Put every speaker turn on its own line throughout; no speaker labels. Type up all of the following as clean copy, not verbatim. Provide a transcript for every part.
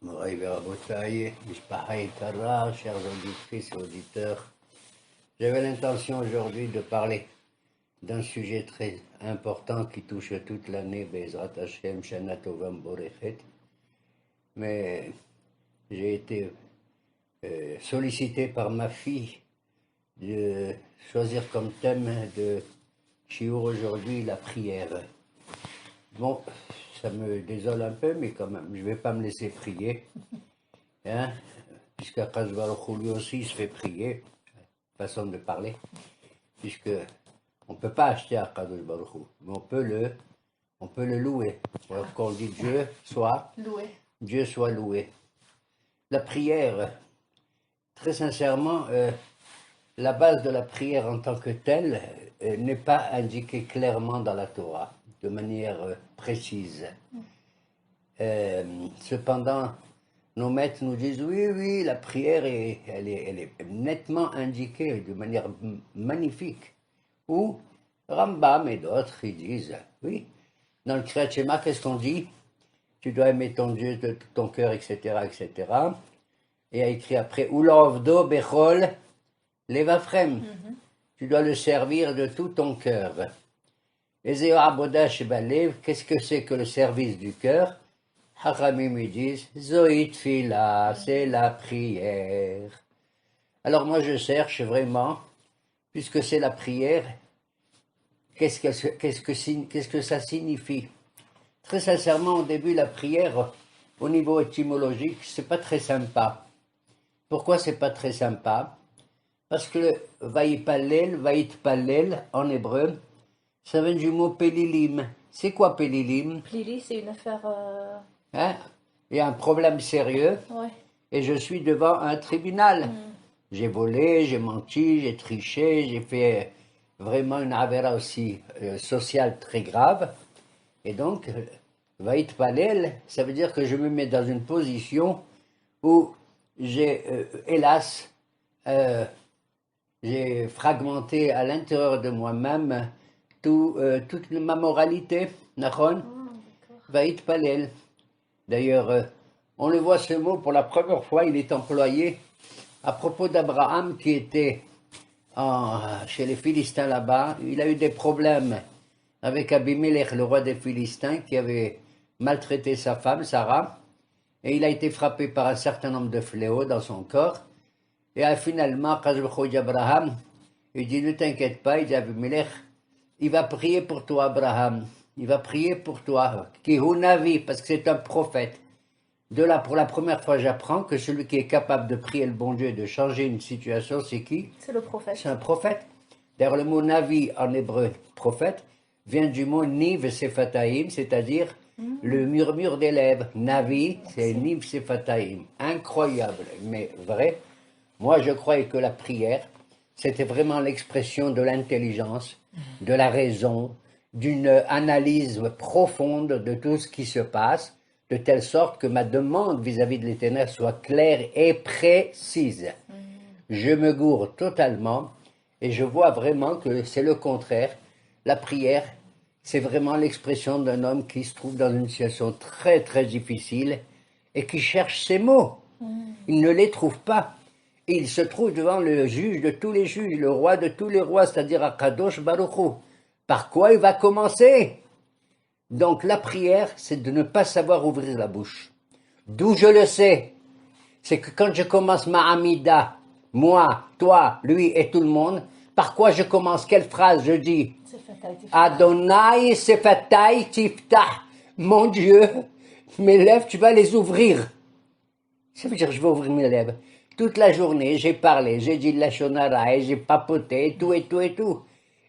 Moraï Verabotaï, Mishpahaï Kara, chers auditrices et auditeurs, j'avais l'intention aujourd'hui de parler d'un sujet très important qui touche toute l'année, Bezrat Hashem, Shana Tovam Borechet, mais j'ai été sollicité par ma fille de choisir comme thème de Shiur aujourd'hui la prière. Bon, ça me désole un peu, mais quand même, je ne vais pas me laisser prier, hein, puisqu'Akash Baruch Hu, lui aussi il se fait prier, façon de parler, puisque on ne peut pas acheter Akadosh Baruch Hu, mais on peut le louer. Alors qu'on dit Dieu soit loué. La prière, très sincèrement, la base de la prière en tant que telle n'est pas indiquée clairement dans la Torah, de manière précise. Cependant, nos maîtres nous disent oui, la prière elle est nettement indiquée de manière magnifique. Ou Rambam et d'autres, ils disent oui. Dans le Kriyat Shema, qu'est-ce qu'on dit? Tu dois aimer ton Dieu de tout ton cœur, etc., etc. Et a écrit après Ulovdo Bechol Levafrem. Tu dois le servir de tout ton cœur. Et Abodash Balev, qu'est-ce que c'est que le service du cœur? Hachamim ils disent Zoït Fila, c'est la prière. Alors moi je cherche vraiment, puisque c'est la prière, qu'est-ce que ça signifie? Très sincèrement, au début, la prière, au niveau étymologique, c'est pas très sympa. Pourquoi c'est pas très sympa? Parce que le vaïtpalel, en hébreu, ça vient du mot pélilim. C'est quoi pélilim?
Lily, c'est une affaire.
Hein? Il y a un problème sérieux
Ouais.
et je suis devant un tribunal. J'ai volé, j'ai menti, j'ai triché, j'ai fait vraiment une avéra aussi sociale très grave. Et donc, vaïtpalel, ça veut dire que je me mets dans une position où j'ai, hélas, j'ai fragmenté à l'intérieur de moi-même toute ma moralité, Nachon, vaïtpalel. D'ailleurs, on le voit ce mot pour la première fois, il est employé à propos d'Abraham qui était chez les Philistins là-bas. Il a eu des problèmes avec Abimelech, le roi des Philistins, qui avait maltraité sa femme, Sarah, et il a été frappé par un certain nombre de fléaux dans son corps. Et finalement, Abraham, il dit, ne t'inquiète pas, il dit à Abimelech, il va prier pour toi, Abraham. Il va prier pour toi. Kihunavi, parce que c'est un prophète. Pour la première fois, j'apprends que celui qui est capable de prier le bon Dieu et de changer une situation, c'est qui?
C'est le prophète.
C'est un prophète. D'ailleurs, le mot Navi en hébreu, prophète, vient du mot Niv Sefataim, c'est-à-dire le murmure des lèvres. Navi, c'est Niv Sefataim. Incroyable, mais vrai. Moi, je croyais que la prière, c'était vraiment l'expression de l'intelligence, de la raison, d'une analyse profonde de tout ce qui se passe, de telle sorte que ma demande vis-à-vis de l'Éternel soit claire et précise. Je me gourre totalement et je vois vraiment que c'est le contraire. La prière, c'est vraiment l'expression d'un homme qui se trouve dans une situation très très difficile et qui cherche ses mots. Il ne les trouve pas. Et il se trouve devant le juge de tous les juges, le roi de tous les rois, c'est-à-dire Akadosh Baruch Hu. Par quoi il va commencer? Donc la prière, c'est de ne pas savoir ouvrir la bouche. D'où je le sais, c'est que quand je commence ma Amida, moi, toi, lui et tout le monde, par quoi je commence? Quelle phrase je dis? Adonai Sefatai Tiftah. Mon Dieu, mes lèvres, tu vas les ouvrir. Ça veut dire que je vais ouvrir mes lèvres. Toute la journée, j'ai parlé, j'ai dit de la shonara, j'ai papoté, et tout.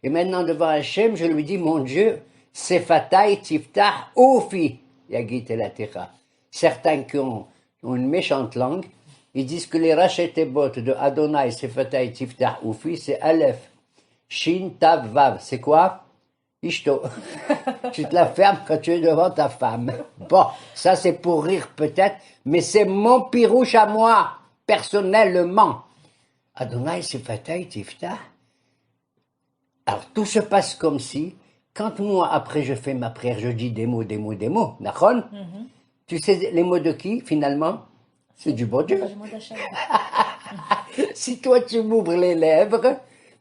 Et maintenant, devant Hachem, je lui dis, mon Dieu, Sefatai Tiftah Oufi, Yagit Elatecha. Certains qui ont une méchante langue, ils disent que les rachetebot de Adonai Sefatai Tiftah Oufi, c'est Aleph, Shin, Tav, Vav. C'est quoi? Ishto. Tu te la fermes quand tu es devant ta femme. Bon, ça c'est pour rire peut-être, mais c'est mon pirouche à moi, personnellement. Adonai Sefatai Tiftah. Alors tout se passe comme si, quand moi après je fais ma prière, je dis des mots, Nachon? Tu sais les mots de qui, finalement? C'est du bon Dieu.
Du mot d'Hachem.
Si toi tu m'ouvres les lèvres,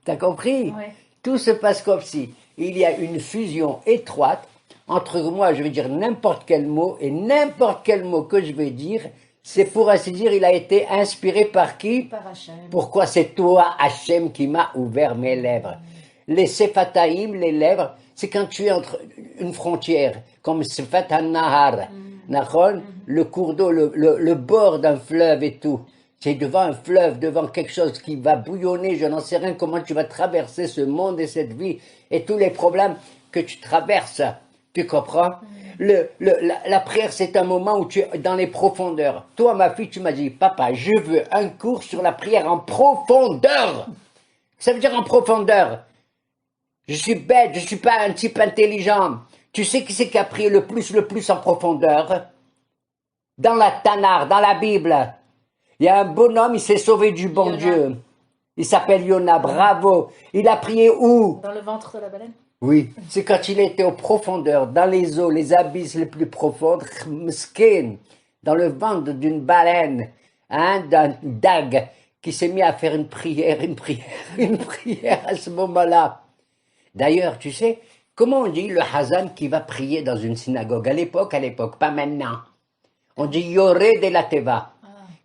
t'as compris?
Ouais.
Tout se passe comme si il y a une fusion étroite entre moi, je vais dire n'importe quel mot, et n'importe quel mot que je vais dire, c'est pour ainsi dire, il a été inspiré par qui?
Par Hachem.
Pourquoi c'est toi, Hachem, qui m'a ouvert mes lèvres? Les Sefataïm, les lèvres, c'est quand tu es entre une frontière, comme Sefat nahar le cours d'eau, le bord d'un fleuve et tout. C'est devant un fleuve, devant quelque chose qui va bouillonner, je n'en sais rien comment tu vas traverser ce monde et cette vie et tous les problèmes que tu traverses. Tu comprends? La prière, c'est un moment où tu es dans les profondeurs. Toi, ma fille, tu m'as dit, papa, je veux un cours sur la prière en profondeur. Ça veut dire en profondeur. Je suis bête, je suis pas un type intelligent. Tu sais qui c'est qui a prié le plus en profondeur? Dans la Tanakh, dans la Bible. Il y a un bonhomme, il s'est sauvé du bon
Yona.
Dieu. Il s'appelle Yona, bravo. Il a prié où?
Dans le ventre de la baleine.
Oui, c'est quand il était aux profondeurs, dans les eaux, les abysses les plus profondes, Mskin, dans le ventre d'une baleine, hein, d'un dague, qui s'est mis à faire une prière à ce moment-là. D'ailleurs, tu sais, comment on dit le Hazan qui va prier dans une synagogue? À l'époque, pas maintenant. On dit Yoré de la Teva.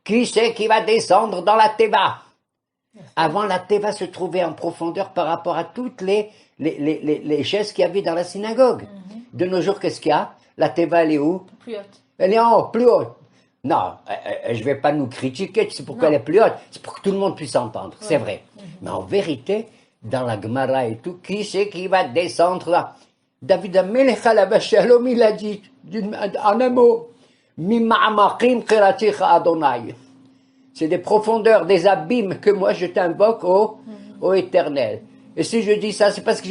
Qui c'est qui va descendre dans la Teva? Avant, la Teva se trouvait en profondeur par rapport à toutes les chaises qu'il y avait dans la synagogue. De nos jours, qu'est-ce qu'il y a? La Teva, elle est où?
Plus haute.
Elle est en haut, plus haute. Non, je ne vais pas nous critiquer, c'est pourquoi elle est plus haute. C'est pour que tout le monde puisse entendre, c'est vrai. Mais en vérité, dans la Gemara et tout, qui c'est qui va descendre là? David Amelech Alav Shalom, il a dit en un mot, Mima'amakim Kiraticha Adonai. C'est des profondeurs, des abîmes que moi je t'invoque au Éternel. Et si je dis ça, c'est parce que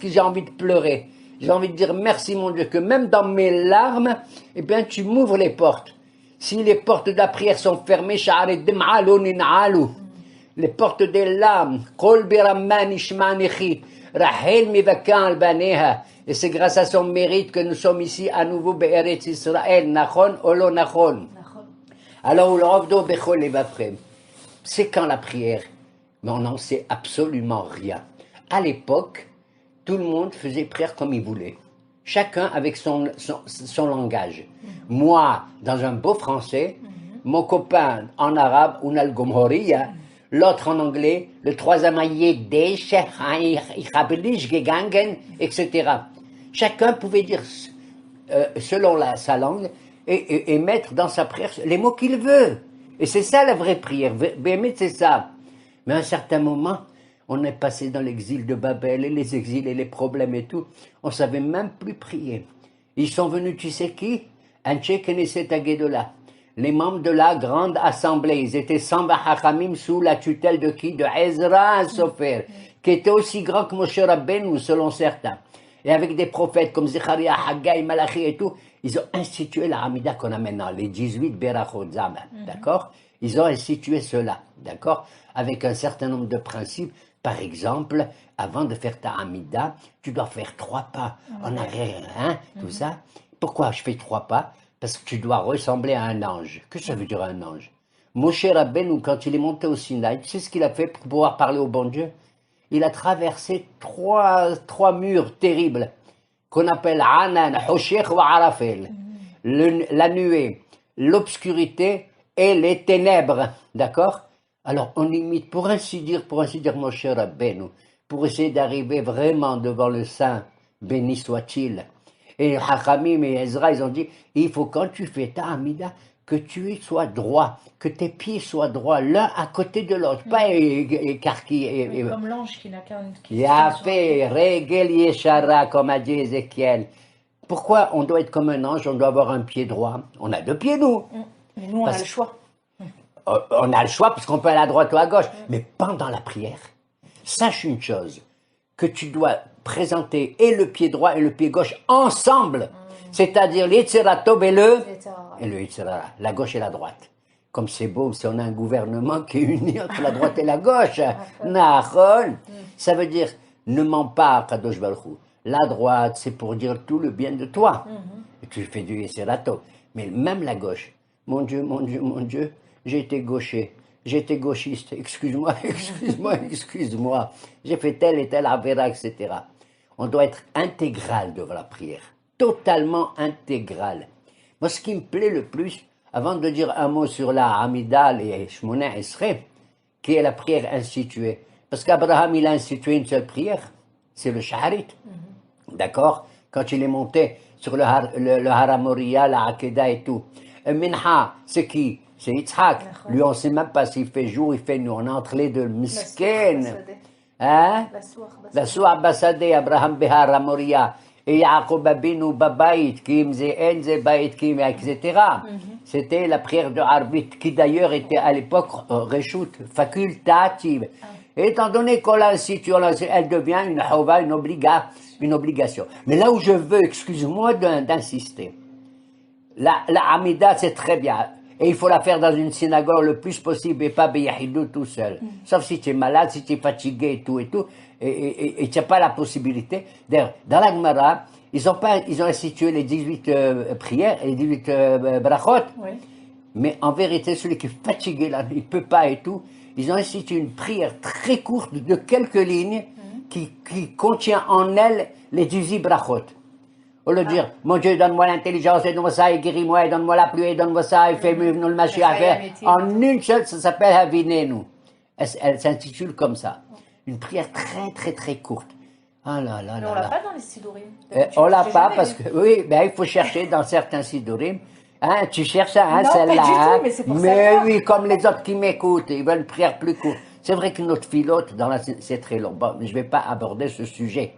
j'ai envie de pleurer. J'ai envie de dire merci mon Dieu, que même dans mes larmes, eh bien tu m'ouvres les portes. Si les portes de la prière sont fermées, les portes des larmes, et c'est grâce à son mérite que nous sommes ici à nouveau Be'eretz Israël, Nachon, Olo Nachon. Alors, c'est quand la prière? Mais on n'en sait absolument rien. À l'époque, tout le monde faisait prière comme il voulait. Chacun avec son langage. Moi, dans un beau français, mon copain en arabe, Unal Gomhoriya, l'autre en anglais, le troisième à Yiddish, gegangen, etc. Chacun pouvait dire, selon sa langue, et mettre dans sa prière les mots qu'il veut. Et c'est ça la vraie prière. Béhémet, c'est ça. Mais à un certain moment, on est passé dans l'exil de Babel, et les exils et les problèmes et tout. On ne savait même plus prier. Ils sont venus, tu sais qui? Anche Knesset Agedola. Les membres de la grande assemblée. Ils étaient 100 Hachamim sous la tutelle de qui? De Ezra Sofer, qui était aussi grand que Moshe Rabbeinu, selon certains. Et avec des prophètes comme Zecharia, Haggai, Malachi et tout, ils ont institué la Hamida qu'on a maintenant, les 18 Berachot Zam, d'accord? Ils ont institué cela, d'accord? Avec un certain nombre de principes. Par exemple, avant de faire ta Hamida, tu dois faire 3 pas en arrière, hein, tout ça. Pourquoi je fais 3 pas? Parce que tu dois ressembler à un ange. Que ça veut dire un ange? Moshe Rabbeinu, quand il est monté au Sinaï, tu sais ce qu'il a fait pour pouvoir parler au bon Dieu? Il a traversé trois murs terribles qu'on appelle Anan, Hoshech ou Arafel. La nuée, l'obscurité et les ténèbres. D'accord? Alors on imite, pour ainsi dire Moshe Rabbeinu, pour essayer d'arriver vraiment devant le Saint, béni soit-il. Et Hachamim et Ezra, ils ont dit, il faut quand tu fais ta Hamida, que tu sois droit, que tes pieds soient droits, l'un à côté de l'autre, pas écarquillés.
Comme l'ange qui n'a qu'un...
Yafé, Regel Yeshara, comme a dit Ézéchiel. Pourquoi on doit être comme un ange, on doit avoir un pied droit? On a 2 pieds, nous.
Mais nous, on a le choix.
On a le choix, parce qu'on peut aller à droite ou à gauche. Mais pendant la prière, sache une chose, que tu dois présenter et le pied droit et le pied gauche ensemble. C'est-à-dire l'Yitzhara et le Yitzhara, la gauche et la droite. Comme c'est beau si on a un gouvernement qui est uni entre la droite et la gauche. Nahon. Ça veut dire, ne mens pas, Kadosh Baruch Hu. La droite, c'est pour dire tout le bien de toi. Et tu fais du Yitzhara. Mais même la gauche. Mon Dieu, mon Dieu, mon Dieu, j'ai été gaucher. J'étais gauchiste. Excuse-moi, excuse-moi, excuse-moi. J'ai fait tel et tel avéra, etc. On doit être intégral devant la prière. Totalement intégral. Moi, ce qui me plaît le plus, avant de dire un mot sur la Hamida et Shmona Esrei, qui est la prière instituée. Parce qu'Abraham, il a institué une seule prière. C'est le Shaharit. D'accord? Quand il est monté sur le Hara Moriya, la Akedah et tout. Minha, c'est qui? C'est Yitzhak. Lui, on ne sait même pas s'il fait jour, il fait nuit. On est entre les deux. Misken. Hein? La Soua Bassadeh, Abraham Behara Moriya. Et Yaakov Abinu Babaït, Kim Ze'en Zebaït, Kim, etc. C'était la prière de Arbit, qui d'ailleurs était à l'époque Reshut, facultative. Et étant donné qu'on l'a instituée, elle devient une chova, une obligation. Mais là où je veux, excuse-moi d'insister, la Hamida, c'est très bien. Et il faut la faire dans une synagogue le plus possible et pas Beyahidou tout seul. Sauf si tu es malade, si tu es fatigué et tout. Et tu n'as pas la possibilité. D'ailleurs, dans la Gemara, ils ont institué les 18 prières, les 18 brachot. Oui. Mais en vérité, celui qui est fatigué, là, il ne peut pas et tout, ils ont institué une prière très courte de quelques lignes qui contient en elle les 18 brachot. Au lieu de dire, mon Dieu, donne-moi l'intelligence, et donne-moi ça, et guéris-moi, et donne-moi la pluie, et donne-moi ça, et fais-moi le Mashiach. En une seule, ça s'appelle Havinenu. Elle s'intitule comme ça. Une prière très, très, très courte. Ah là là.
Mais on l'a pas dans les Sidurim.
On l'a pas parce que, oui, ben, il faut chercher dans certains Sidurim. Hein, tu cherches ça, hein, celle-là.
Hein, mais c'est pour
mais oui, comme les autres qui m'écoutent, ils veulent une prière plus courte. C'est vrai que notre filote, c'est très long. Bon, mais je vais pas aborder ce sujet.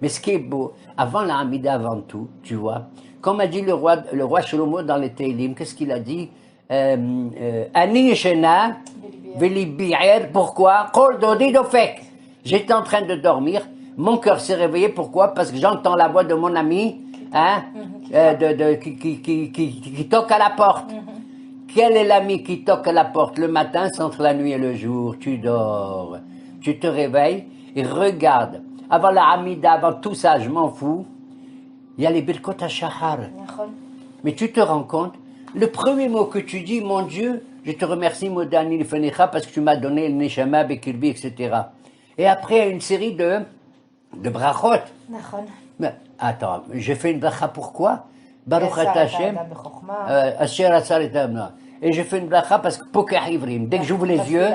Mais ce qui est beau, avant la Hamida, avant tout, tu vois, comme a dit le roi Shlomo dans les Teilim, qu'est-ce qu'il a dit? Ani Yeshena, Veli Bi'er, pourquoi? Kol Dodi Dofek. J'étais en train de dormir, mon cœur s'est réveillé, pourquoi? Parce que j'entends la voix de mon ami, hein, qui toque à la porte. Quel est l'ami qui toque à la porte le matin, c'est entre la nuit et le jour? Tu dors, tu te réveilles et regarde. Avant la Hamida, avant tout ça, je m'en fous. Il y a les Birkot HaShahar. Mais tu te rends compte, le premier mot que tu dis, mon Dieu, je te remercie, Modani Lifenecha, parce que tu m'as donné le Neshama, Bekirbi, etc. Et après, une série de brachot. Mais attends, j'ai fait une bracha pourquoi? Baruch Ata Hashem, Asher Atzar et Amna. Et je fais une bracha parce que Poker Ivrim. Dès que j'ouvre les yeux,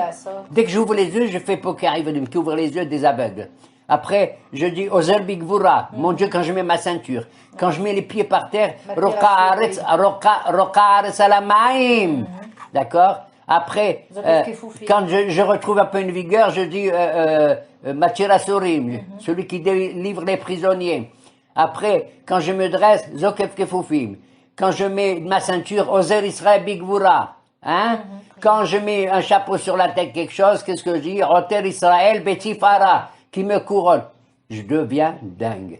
je fais Poker Ivrim, qui ouvre les yeux des aveugles. Après, je dis Ozer Bigvura, mon Dieu, quand je mets ma ceinture, quand je mets les pieds par terre, Roka Aretz Alamaim. D'accord? Après, quand je retrouve un peu une vigueur, je dis Matira Sorim, celui qui délivre les prisonniers. Après, quand je me dresse, Zokef Kefufim. Quand je mets ma ceinture, Ozer Israël Bigvura. Hein? Quand je mets un chapeau sur la tête, quelque chose, qu'est-ce que je dis? Oter Israël Betifara, qui me couronne. Je deviens dingue.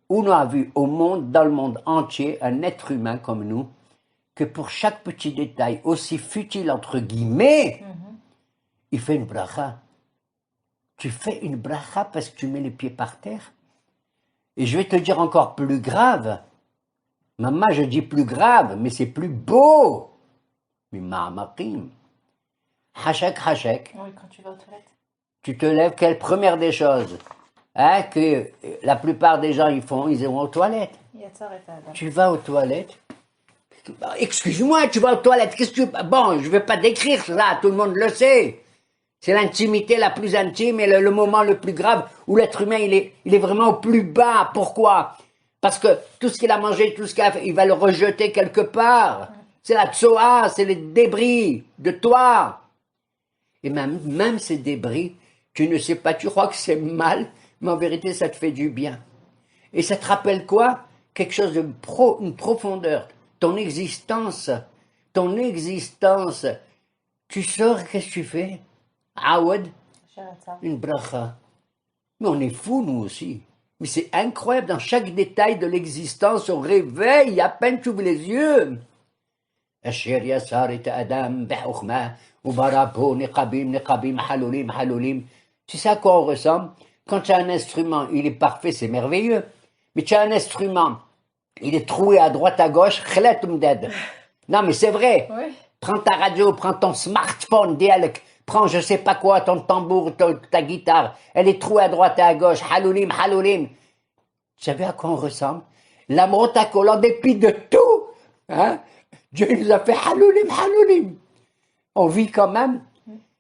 On a vu au monde, dans le monde entier, un être humain comme nous, que pour chaque petit détail, aussi futile entre guillemets, il fait une bracha. Tu fais une bracha parce que tu mets les pieds par terre. Et je vais te dire encore plus grave. Maman, je dis plus grave, mais c'est plus beau. Mais ma'amakim. Hachek.
Oui, quand tu vas aux toilettes.
Tu te lèves, quelle première des choses, hein, que la plupart des gens ils vont aux toilettes. Tu vas aux toilettes. Excuse-moi, tu vas aux toilettes. Qu'est-ce que tu... Bon, je ne vais pas décrire cela, tout le monde le sait. C'est l'intimité la plus intime et le moment le plus grave où l'être humain il est vraiment au plus bas. Pourquoi? Parce que tout ce qu'il a mangé, tout ce qu'il a fait, il va le rejeter quelque part. C'est la tsoa, c'est les débris de toi. Et même ces débris, tu ne sais pas, tu crois que c'est mal, mais en vérité, ça te fait du bien. Et ça te rappelle quoi? Quelque chose de une profondeur. Ton existence. Tu sors, qu'est-ce que tu fais? Awad, une bracha. Mais on est fous, nous aussi. Mais c'est incroyable, dans chaque détail de l'existence, on réveille, à peine tu ouvres les yeux. Asher yasar et Adam, be'uchma, ubarapo, niqabim, halulim. Tu sais à quoi on ressemble? Quand tu as un instrument, il est parfait, c'est merveilleux. Mais tu as un instrument il est troué à droite à gauche, khlet mdad. Non mais c'est vrai.
Oui.
Prends ta radio, prends ton smartphone, prends je sais pas quoi, ton tambour, ta guitare, elle est trouée à droite et à gauche, haloulim, haloulim. Vous savez à quoi on ressemble? La motakola, en dépit de tout, hein? Dieu nous a fait haloulim, haloulim. On vit quand même.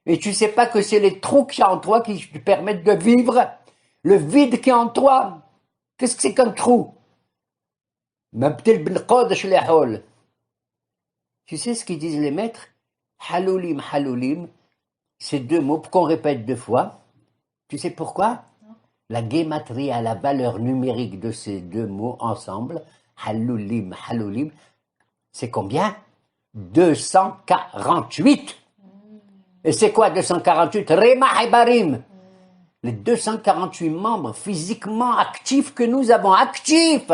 Et tu sais pas que c'est les trous qu'il y a en toi qui te permettent de vivre, le vide qui est en toi. Qu'est-ce que c'est qu'un trou? Tu sais ce qu'ils disent les maîtres? Haloulim, haloulim, ces deux mots qu'on répète deux fois. Tu sais pourquoi? La gématrie, la valeur numérique de ces deux mots ensemble, haloulim, haloulim, c'est combien? 248. Et c'est quoi 248? Rema et Barim. Les 248 membres physiquement actifs que nous avons, actifs.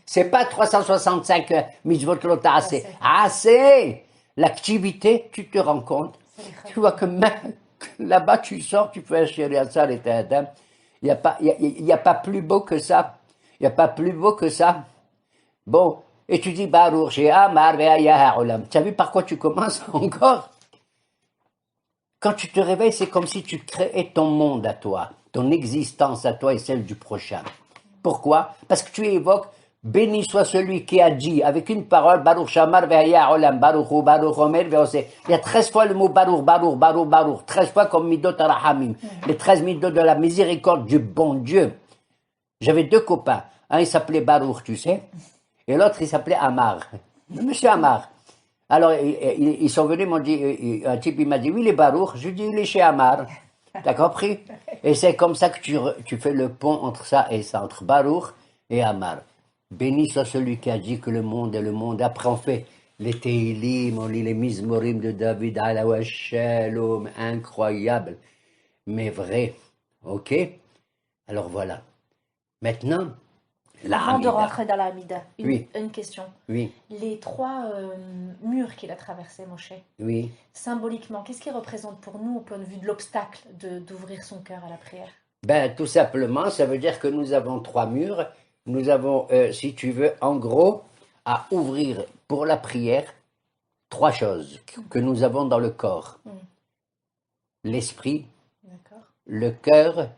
C'est pas 365 mitzvot lota assez. Assez. L'activité, tu te rends compte. Tu vois que même là-bas, tu sors, tu fais un chéri à ça, les têtes. Il n'y a pas plus beau que ça. Il n'y a pas plus beau que ça. Bon, et tu dis, Baruch, j'ai Amar, Ve'aya Olam. Tu as vu par quoi tu commences encore? Quand tu te réveilles, c'est comme si tu créais ton monde à toi, ton existence à toi et celle du prochain. Pourquoi? Parce que tu évoques, béni soit celui qui a dit, avec une parole, Baruch Shamar Ve'aya Olam, Baruch Hu, Baruch Omer Ve'ose. Il y a 13 fois le mot Baruch, Baruch, Baruch, Baruch, 13 fois comme Midot Arahamim, les 13 Midot de la miséricorde du bon Dieu. J'avais deux copains, un il s'appelait Baruch, tu sais, et l'autre il s'appelait Amar, Monsieur Amar. Alors, ils sont venus, m'ont dit, un type, il m'a dit, oui, il est Baruch. Je lui dis, il est chez Amar. T'as compris? Et c'est comme ça que tu fais le pont entre ça et ça, entre Baruch et Amar. Béni soit celui qui a dit que le monde est le monde. Après, on fait les Teilim, on lit les Mizmorim de David, Alawa Shalom, incroyable, mais vrai. Ok? Alors voilà. Maintenant, la
Avant de
Hamida.
rentrer dans la Hamida,
Oui.
une question.
Oui,
Les trois murs qu'il a traversés, Moshe,
oui.
symboliquement, qu'est-ce qu'ils représentent pour nous au point de vue de l'obstacle d'ouvrir son cœur à la prière?
Ben, tout simplement, ça veut dire que nous avons trois murs. Nous avons, si tu veux, en gros, à ouvrir pour la prière trois choses que nous avons dans le corps. L'esprit,
D'accord.
le cœur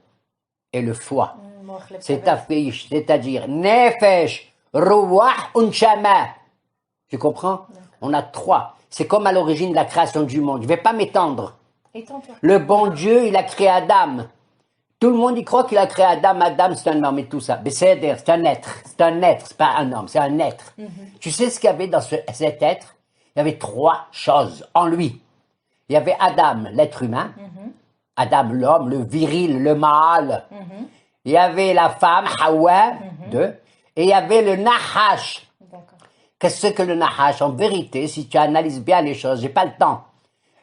et le foie.
Moach
C'est-à-dire nefesh, ruach, unshama. Tu comprends? On a trois. C'est comme à l'origine de la création du monde. Je ne vais pas m'étendre.
Étends-toi.
Le bon Dieu, il a créé Adam. Tout le monde y croit qu'il a créé Adam. Adam, c'est un homme et tout ça. Mais c'est un être. C'est un être, c'est pas un homme, c'est un être. Tu sais ce qu'il y avait dans cet être? Il y avait trois choses en lui. Il y avait Adam, l'être humain. Adam, l'homme, le viril, le mâle. Il y avait la femme, Hawa, deux. Et il y avait le Nahash.
D'accord.
Qu'est-ce que le Nahash? En vérité, si tu analyses bien les choses, j'ai pas le temps.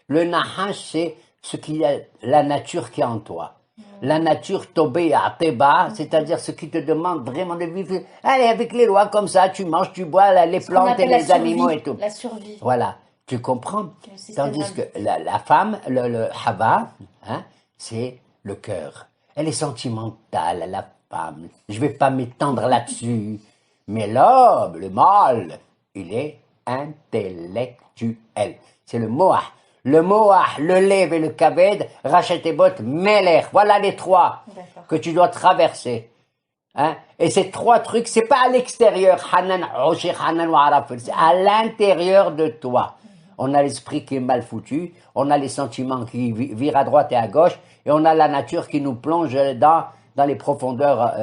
Le Nahash, c'est ce qui est la nature qui est en toi. La nature tobéa, teba, c'est-à-dire ce qui te demande vraiment de vivre. Allez, avec les lois comme ça, tu manges, tu bois, les
Ce qu'on
plantes et
appelle la
les animaux
survie,
et tout.
La survie.
Voilà, tu comprends?
Le système
Tandis que
indique.
la femme, le Hava, hein, c'est le cœur. Elle est sentimentale, la femme. Je vais pas m'étendre là-dessus. Mais l'homme, le mâle, il est intellectuel. C'est le Moah. Le Moah, le Lev et le Kaved, Rachet et Bot, Melech. Voilà les trois
D'accord.
que tu dois traverser. Hein? Et ces trois trucs, c'est pas à l'extérieur, Hanan, Oshir, Hanan, Warafel, c'est à l'intérieur de toi. On a l'esprit qui est mal foutu, on a les sentiments qui virent à droite et à gauche, et on a la nature qui nous plonge dans les profondeurs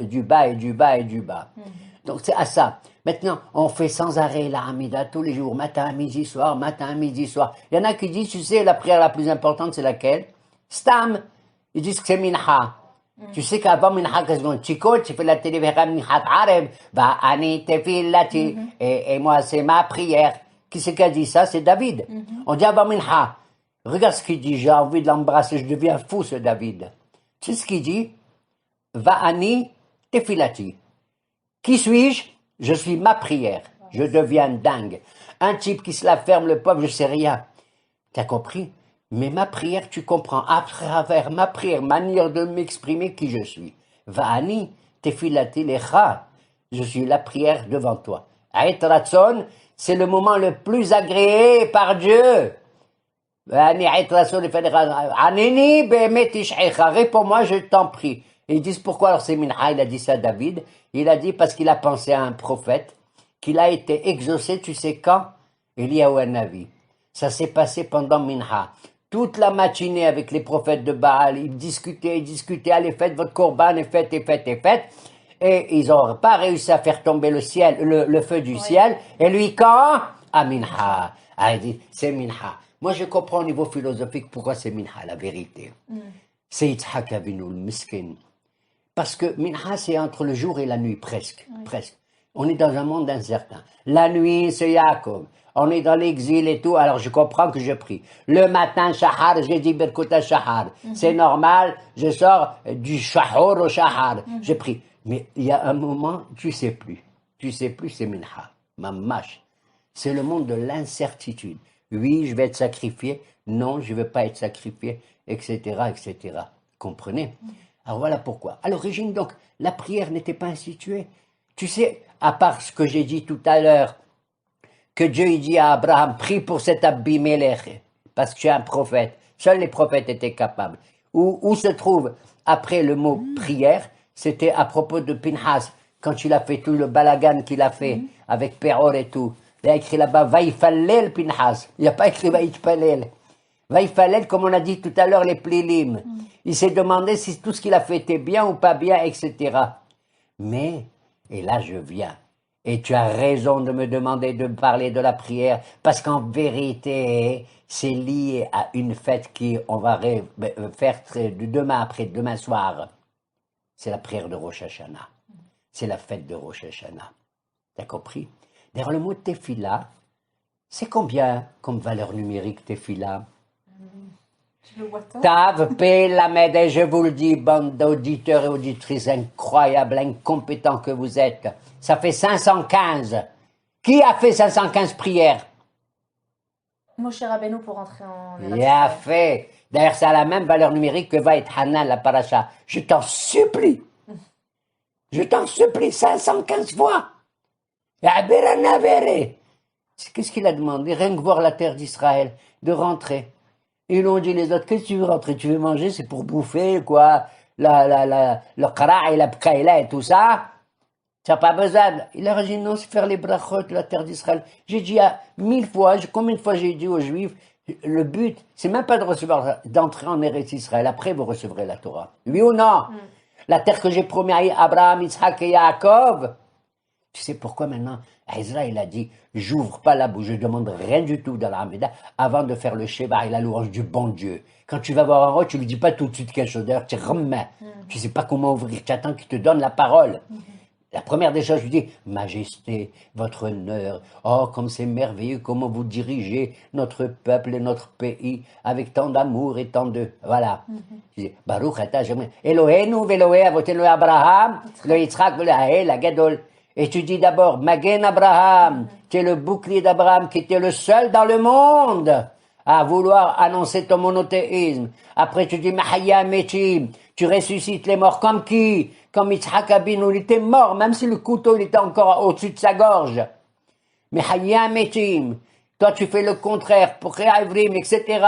du bas et du bas et du bas. Donc c'est à ça. Maintenant, on fait sans arrêt la Hamida tous les jours, matin, midi, soir, matin, midi, soir. Il y en a qui disent, tu sais, la prière la plus importante, c'est laquelle? Stam. Ils disent que c'est Minha. Tu sais qu'avant Minha, qu'est-ce qu'on Chico, tu fais la télé vers Minha Arab, va Ani Tefillati, et moi, c'est ma prière. Qui c'est qui a dit ça? C'est David. On dit avant Minha. Regarde ce qu'il dit, j'ai envie de l'embrasser, je deviens fou, ce David. Tu sais ce qu'il dit? Va Ani Tefillati. Qui suis-je? Je suis ma prière. Je deviens dingue. Un type qui se la ferme, le pauvre, je sais rien. T'as compris? Mais ma prière, tu comprends, à travers ma prière, manière de m'exprimer qui je suis. Va'ani tefilati lecha. je suis la prière devant toi. Ait Ratzon, c'est le moment le plus agréé par Dieu. Réponds-moi, je t'en prie. Et ils disent pourquoi alors c'est Mincha, il a dit ça à David. Il a dit parce qu'il a pensé à un prophète, qu'il a été exaucé, tu sais quand? Eliyahu Hanavi. Ça s'est passé pendant Mincha. Toute la matinée avec les prophètes de Baal, ils discutaient, allez faites votre korban, et faites. Et ils n'ont pas réussi à faire tomber le ciel, le feu du ciel. Et lui quand? À Mincha. Ah, il dit, c'est Mincha. Moi, je comprends au niveau philosophique pourquoi c'est Mincha, la vérité. C'est Yitzhak Avinu, le miskin. Parce que Mincha, c'est entre le jour et la nuit, presque. On est dans un monde incertain. La nuit, c'est Yaakov. On est dans l'exil et tout, alors je comprends que je prie. Le matin, Shahar, j'ai dit Berkouta Shahar. C'est normal, je sors du Shahor au Shahar. Je prie. Mais il y a un moment, tu sais plus. Tu sais plus, c'est Mincha. Mamash. C'est le monde de l'incertitude. Oui, je vais être sacrifié. Non, je ne vais pas être sacrifié, etc., etc. Comprenez? Alors voilà pourquoi. À l'origine, donc, la prière n'était pas instituée. Tu sais, à part ce que j'ai dit tout à l'heure, que Dieu il dit à Abraham, prie pour cet Abimelech, parce que tu es un prophète. Seuls les prophètes étaient capables. Où se trouve, après le mot prière, c'était à propos de Pinhas, quand il a fait tout le balagan qu'il a fait, avec Péor et tout. Il a écrit là-bas, Vaïfallel Pinhas. Il n'a pas écrit Vaïfallel. Vaïfallel, comme on a dit tout à l'heure, les plélim. Il s'est demandé si tout ce qu'il a fait était bien ou pas bien, etc. Mais, et là je viens, et tu as raison de me demander de parler de la prière, parce qu'en vérité, c'est lié à une fête qu'on va faire demain après, demain soir. C'est la prière de Rosh Hashanah. C'est la fête de Rosh Hashanah. T'as compris? D'ailleurs, le mot Tefila, c'est combien comme valeur numérique Tefila?
Je le vois pas.
Tav, P, Lamed, et je vous le dis, bande d'auditeurs et auditrices incroyables, incompétents que vous êtes, ça fait 515. Qui a fait 515 prières?
Moshe Rabbeinu pour rentrer en Eretz
Il a
Israël.
fait. D'ailleurs, ça a la même valeur numérique que va être Hanan, la paracha. Je t'en supplie. Je t'en supplie, 515 fois. Qu'est-ce qu'il a demandé? Rien que voir la terre d'Israël, de rentrer. Ils l'ont dit les autres, qu'est-ce que tu veux rentrer? Tu veux manger? C'est pour bouffer, quoi. Le qara et la pkaïla et tout ça. Tu n'as pas besoin. Il leur a dit non, c'est faire les brachot de la terre d'Israël. J'ai dit 1000 fois, combien de fois j'ai dit aux Juifs, le but, c'est même pas de recevoir, d'entrer en Eretz Israël. Après, vous recevrez la Torah. Oui ou non? La terre que j'ai promis à Abraham, Isaac et Yaakov. Tu sais pourquoi maintenant Ezra, il a dit, j'ouvre pas la bouche, je demande rien du tout dans la Hamida avant de faire le Sheba et la louange du bon Dieu. Quand tu vas voir un roi, tu lui dis pas tout de suite quelque chose, d'ailleurs tu remets. Tu sais pas comment ouvrir, tu attends qu'il te donne la parole. La première des choses, je lui dis, Majesté, votre honneur, oh, comme c'est merveilleux, comment vous dirigez notre peuple et notre pays avec tant d'amour et tant de... Voilà. Je dis, Baruch ata Hashem, Eloheinu ve'Elohei avotenu Abraham, le Yitzhak ve'Lael, la Gadol. Et tu dis d'abord, Magen Abraham, tu es le bouclier d'Abraham qui était le seul dans le monde à vouloir annoncer ton monothéisme. Après tu dis, Mahaya Metim, tu ressuscites les morts comme qui? Comme Yitzhak Abinu, il était mort, même si le couteau il était encore au-dessus de sa gorge. Mahaya Metim, toi tu fais le contraire, pour Réavrim, etc.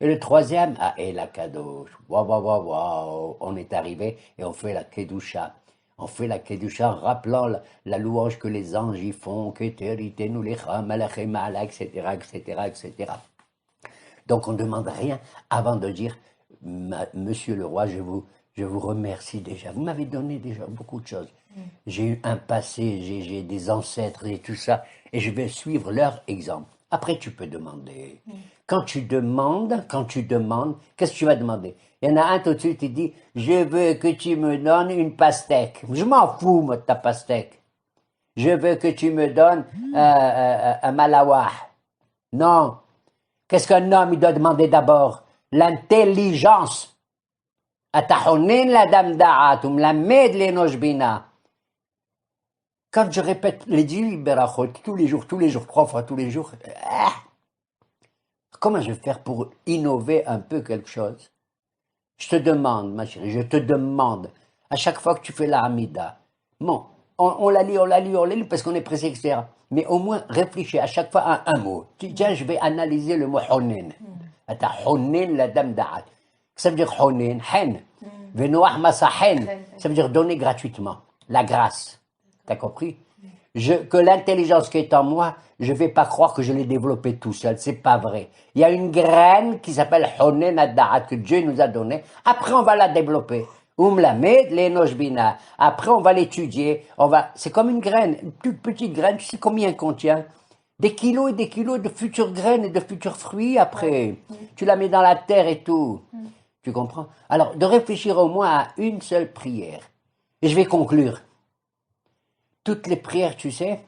Et le troisième, ah, et la Kadosh, waouh, on est arrivé et on fait la Kedusha. On fait la Kedusha en rappelant la louange que les anges y font, que nous les etc., etc., etc. Donc on ne demande rien avant de dire, Monsieur le roi, je vous remercie déjà. Vous m'avez donné déjà beaucoup de choses. J'ai eu un passé, j'ai des ancêtres et tout ça, et je vais suivre leur exemple. Après, tu peux demander. Quand tu demandes, qu'est-ce que tu vas demander? Il y en a un tout de suite qui dit, je veux que tu me donnes une pastèque. Je m'en fous, moi, de ta pastèque. Je veux que tu me donnes un malawah. Non. Qu'est-ce qu'un homme, il doit demander d'abord? L'intelligence. Atahonin la dam da'atum, la med l'enosh bina. Quand je répète les 10 berachot, tous les jours, 3 fois tous les jours, comment je vais faire pour innover un peu quelque chose? Je te demande, ma chérie, je te demande, à chaque fois que tu fais la Hamida, bon, on la lit, parce qu'on est pressé, etc. Mais au moins, réfléchis à chaque fois à un mot. Tiens, je vais analyser le mot honin. Attends, honin, la dame d'Aad. Ça veut dire honin, hen. Venoah masa hen. Ça veut dire donner gratuitement. La grâce. T'as compris? Que l'intelligence qui est en moi, je ne vais pas croire que je l'ai développée tout seul. C'est pas vrai. Il y a une graine qui s'appelle honin ad-da'at que Dieu nous a donnée. Après, on va la développer. Après, on va l'étudier. C'est comme une graine, une toute petite graine. Tu sais combien elle contient? Des kilos et des kilos de futures graines et de futurs fruits après. Tu la mets dans la terre et tout. Tu comprends? Alors, de réfléchir au moins à une seule prière. Et je vais conclure. Toutes les prières, tu sais,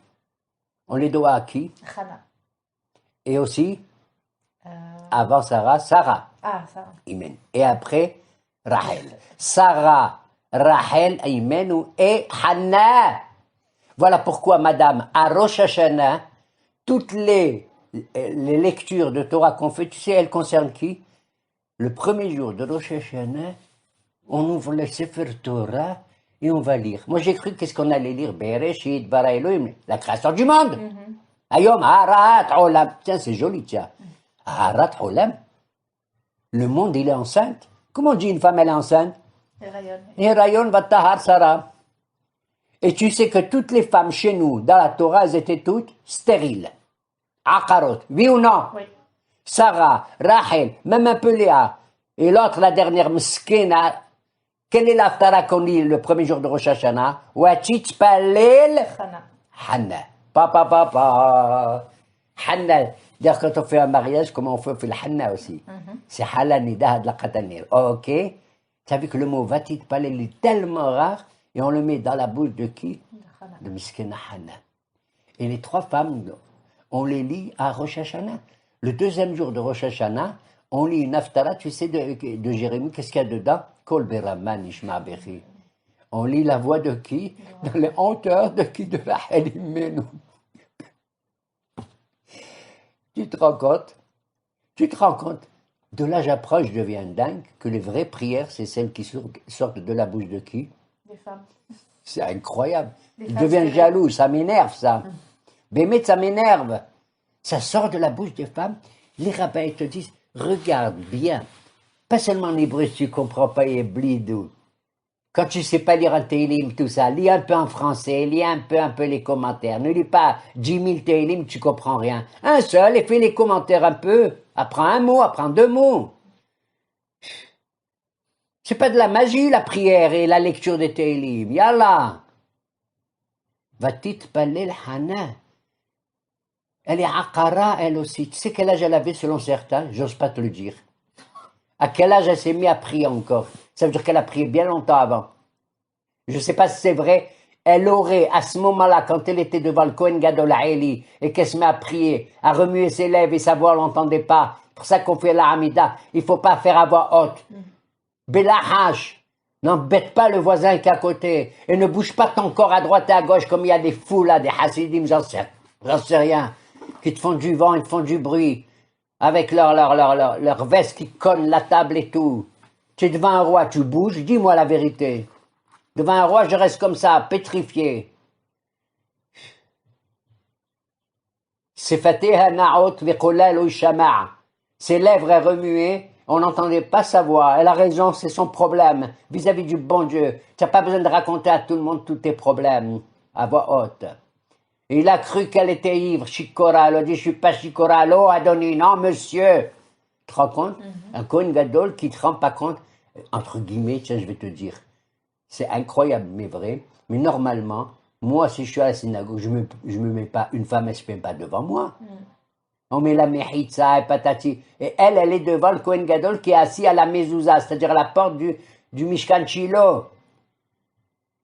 on les doit à qui?
Hannah.
Et aussi, avant Sarah, Sarah.
Ah, ça.
Amen. Et après, Rachel. Sarah, Rachel, Amen et Hannah. Voilà pourquoi, madame, à Rosh Hashanah, toutes les lectures de Torah qu'on fait, tu sais, elles concernent qui? Le premier jour de Rosh Hashanah, on ouvre le Sefer Torah et on va lire. Moi, j'ai cru qu'est-ce qu'on allait lire? Bereshit, bara Elohim, la création du monde. Ayom, Harat, Olam. Tiens, c'est joli, tiens. Harat, Olam. Le monde, il est enceinte. Comment on dit une femme, elle est enceinte? Et Rayon va tahar Sarah. Et tu sais que toutes les femmes chez nous, dans la Torah, elles étaient toutes stériles. Akarot, oui ou non?
Oui.
Sarah, Rachel, même un peu Léa. Et l'autre, la dernière, Mskena. Quelle est l'Aftara qu'on lit le premier jour de Rosh Hashanah? Wachit Palel
Hannah.
Hannah. Papa. Hannah. D'ailleurs, quand on fait un mariage, comment on fait le Hannah aussi? C'est Halanida de la Qatanir. Ok? Tu as vu que le mot Vatit Palel est tellement rare et on le met dans la bouche de qui? De Miskena Hannah. Et les trois femmes, on les lit à Rosh Hashanah. Le deuxième jour de Rosh Hashanah, on lit une Haftara, tu sais, de Jérémie, qu'est-ce qu'il y a dedans? Kol Beraman Ishma Bechi. On lit la voix de qui? Dans les hauteurs de qui? De la Halimenu. Tu te rends compte? Tu te rends compte? De là, j'approche, je deviens dingue, que les vraies prières, c'est celles qui sortent de la bouche de qui?
Des femmes.
C'est incroyable.
Des
Je
femmes
deviens
stériles.
jaloux, ça m'énerve, ça. Bémet, ça m'énerve. Ça sort de la bouche des femmes. Les rabbins te disent, regarde bien. Pas seulement en hébreu, si tu comprends pas, et blidou. Quand tu sais pas lire un Télim, tout ça, lis un peu en français, lis un peu les commentaires. Ne lis pas 10 000 Télim, tu comprends rien. Un seul, et fais les commentaires un peu. Apprends un mot, apprends deux mots. C'est pas de la magie, la prière et la lecture des Télim. Yallah. Vatit Palel Hannah. Elle est Akara, elle aussi. Tu sais quel âge elle avait selon certains? J'ose pas te le dire. À quel âge elle s'est mise à prier encore? Ça veut dire qu'elle a prié bien longtemps avant. Je ne sais pas si c'est vrai. Elle aurait, à ce moment-là, quand elle était devant le Kohen Gadol à Eli, et qu'elle se met à prier, à remuer ses lèvres et sa voix, on l'entendait pas. C'est pour ça qu'on fait la Hamida. Il faut pas faire à voix haute. Belahash. N'embête pas le voisin qui est à côté. Et ne bouge pas ton corps à droite et à gauche comme il y a des fous là, des Hasidim, j'en sais rien. Qui te font du vent, ils te font du bruit. Avec leur veste qui colle la table et tout. Tu es devant un roi, tu bouges, dis-moi la vérité. Devant un roi, je reste comme ça, pétrifié. Ses lèvres est remuées, on n'entendait pas sa voix. Elle a raison, c'est son problème vis-à-vis du bon Dieu. Tu n'as pas besoin de raconter à tout le monde tous tes problèmes à voix haute. Il a cru qu'elle était ivre, Shikora. Elle a dit, je suis pas Shikora. Allô, Adoni, non, monsieur. Tu te rends compte? Un Kohen Gadol qui ne te rend pas compte, entre guillemets, tiens, je vais te dire. C'est incroyable, mais vrai. Mais normalement, moi, si je suis à la synagogue, je me mets pas, une femme, elle se met pas devant moi. On met la mechitza et patati. Et elle est devant le Kohen Gadol qui est assis à la mezouza, c'est-à-dire à la porte du Mishkan Shiloh.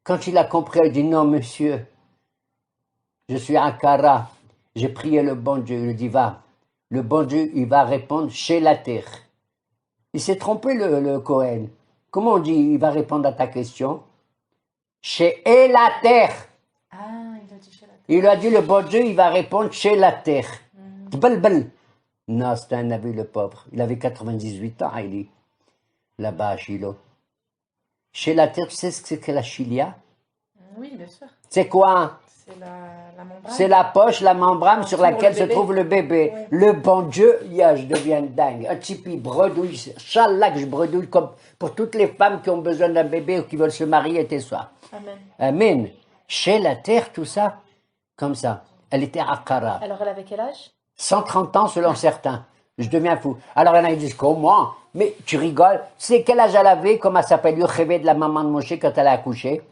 Quand il a compris, il dit, non, monsieur. Je suis un Kara, j'ai prié le bon Dieu, il dit va. Le bon Dieu, il va répondre chez la terre. Il s'est trompé le Cohen. Comment on dit, il va répondre à ta question? Chez la terre.
Ah, il a dit chez la terre.
Il a dit le bon Dieu, il va répondre chez la terre. Tbelbel. Non, c'était un avis le pauvre. Il avait 98 ans, il est là-bas à Shiloh. Chez la terre, tu sais ce que c'est que la Chilia?
Oui, bien sûr.
C'est quoi?
C'est la membrane.
C'est la poche, la membrane sur
Pour
laquelle
le
se
bébé.
trouve le bébé.
Oui.
Le bon Dieu, je deviens dingue. Un tipi bredouille, Inch'Allah que je bredouille comme pour toutes les femmes qui ont besoin d'un bébé ou qui veulent se marier et soir.
Amen.
Amen. Chez la terre, tout ça, comme ça. Elle était akara.
Alors, elle avait quel âge?
130 ans selon certains. Je deviens fou. Alors il y en a qui disent comment? Mais tu rigoles. Tu sais quel âge elle avait? Comment elle s'appelle? Yocheved de la maman de Moshe quand elle a accouché.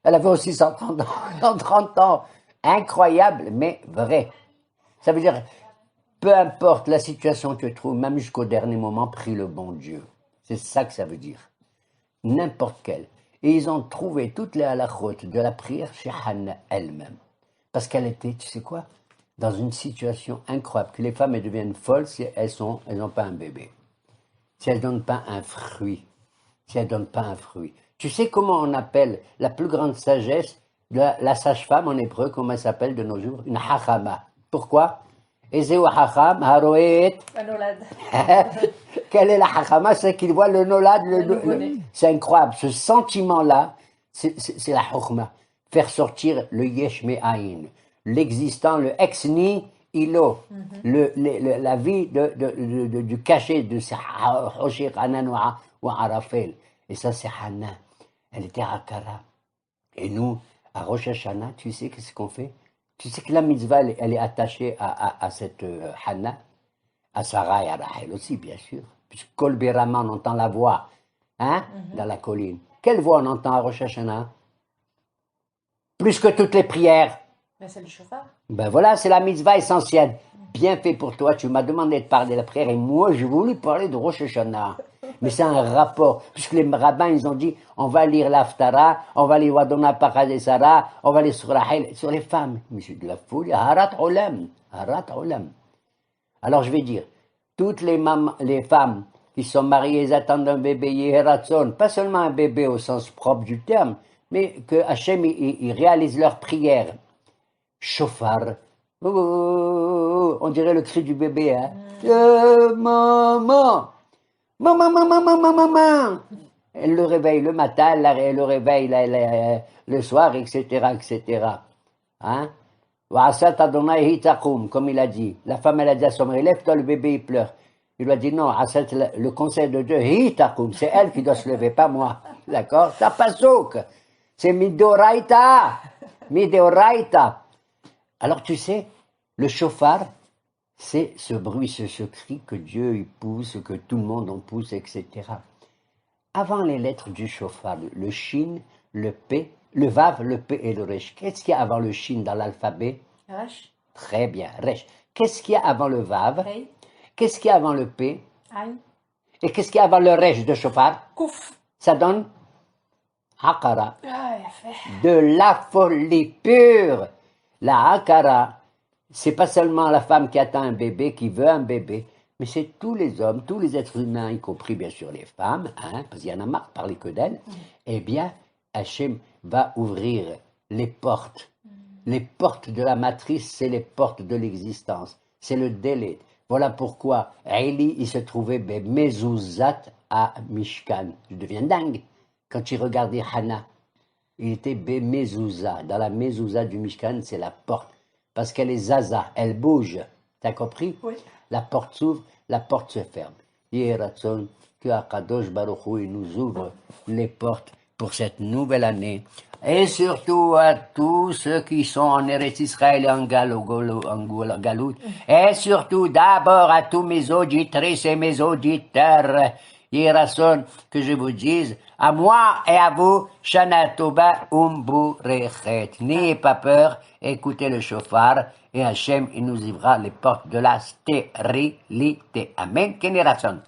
Elle avait aussi 130 ans. 130 ans. Incroyable, mais vrai. Ça veut dire, peu importe la situation que tu trouves, même jusqu'au dernier moment, prie le bon Dieu. C'est ça que ça veut dire. N'importe quel. Et ils ont trouvé toutes les halachot de la prière chez Hannah elle-même. Parce qu'elle était, tu sais quoi, dans une situation incroyable, que les femmes elles deviennent folles si elles n'ont pas un bébé. Si elles ne donnent pas un fruit. Si elles ne donnent pas un fruit. Tu sais comment on appelle la plus grande sagesse de la sage-femme en hébreu, comment elle s'appelle de nos jours? Une hachama. Pourquoi? Ezeu hacham haroet.
La nolade.
Quelle est la hachama? C'est qu'il voit le nolad.
nouveau-né.
C'est incroyable. Ce sentiment-là, c'est la chokhma. Faire sortir le yesh me'ayin. L'existant, le ex nihilo. La vie du cachet de Hoshir Hanan ou Arafel. Et ça, c'est Hannah. Elle était à Akara. Et nous, à Rosh Hashanah, tu sais qu'est-ce qu'on fait? Tu sais que la mitzvah, elle est attachée à cette Hannah, à Sarah et à Rachel aussi, bien sûr. Puisque Kol Berama, on entend la voix, hein, dans la colline. Quelle voix on entend à Rosh Hashanah? Plus que toutes les prières.
Ben, c'est le chauffard.
Ben voilà, c'est la mitzvah essentielle. Bien fait pour toi, tu m'as demandé de parler de la prière et moi, j'ai voulu parler de Rosh Hashanah. Mais c'est un rapport, puisque les rabbins, ils ont dit, on va lire l'Aftara, on va lire Wadona Paradesara, on va lire sur Rahel, sur les femmes. Mais c'est de la folie, Harat Olam, Harat Olam. Alors je vais dire, toutes les femmes qui sont mariées, elles attendent un bébé, Yeheratson, pas seulement un bébé au sens propre du terme, mais que Hachem, il réalise leur prière. Chauffard, on dirait le cri du bébé, hein. Maman! Maman, maman, maman, maman. Elle le réveille le matin, elle le réveille le soir, etc., etc. Hein? Comme il a dit. La femme, elle a dit à son mari, lève-toi, le bébé, il pleure. Il lui a dit, non, le conseil de Dieu, c'est elle qui doit se lever, pas moi. D'accord? T'as pas souk. C'est midoraita. Midoraita. Alors, tu sais, le chauffard, c'est ce bruit, ce cri que Dieu il pousse, que tout le monde en pousse, etc. Avant les lettres du chauffard, le shin, le p, le vav, le p et le resh. Qu'est-ce qu'il y a avant le shin dans l'alphabet?
Resh.
Très bien, resh. Qu'est-ce qu'il y a avant le vav?
Hey.
Qu'est-ce qu'il y a avant le p?
Aïe.
Et qu'est-ce qu'il y a avant le resh de chauffard?
Kouf.
Ça donne hakara.
Ah, il a fait.
De la folie pure. La hakara, c'est pas seulement la femme qui attend un bébé, qui veut un bébé, mais c'est tous les hommes, tous les êtres humains, y compris bien sûr les femmes, hein, parce qu'il y en a marre de parler que d'elles. Eh bien, Hachem va ouvrir les portes. Les portes de la matrice, c'est les portes de l'existence. C'est le délai. Voilà pourquoi Eli, il se trouvait Mezuzat à Mishkan. Je deviens dingue quand il regardait Hannah. Il était Mezouza. Dans la Mezouza du Mishkan, c'est la porte. Parce qu'elle est zaza, elle bouge. T'as compris?
Oui.
La porte s'ouvre, la porte se ferme. Yeratson, que Akadosh Baruch Hu, il nous ouvre les portes pour cette nouvelle année. Et surtout à tous ceux qui sont en Eretz Israël et en Galout. Et surtout d'abord à tous mes auditrices et mes auditeurs. Yeratson, que je vous dise, à moi et à vous, Shana Tova Umburechet. N'ayez pas peur, écoutez le chauffard, et Hachem, il nous ouvrira les portes de la stérilité. Amen, Kenny Ratson.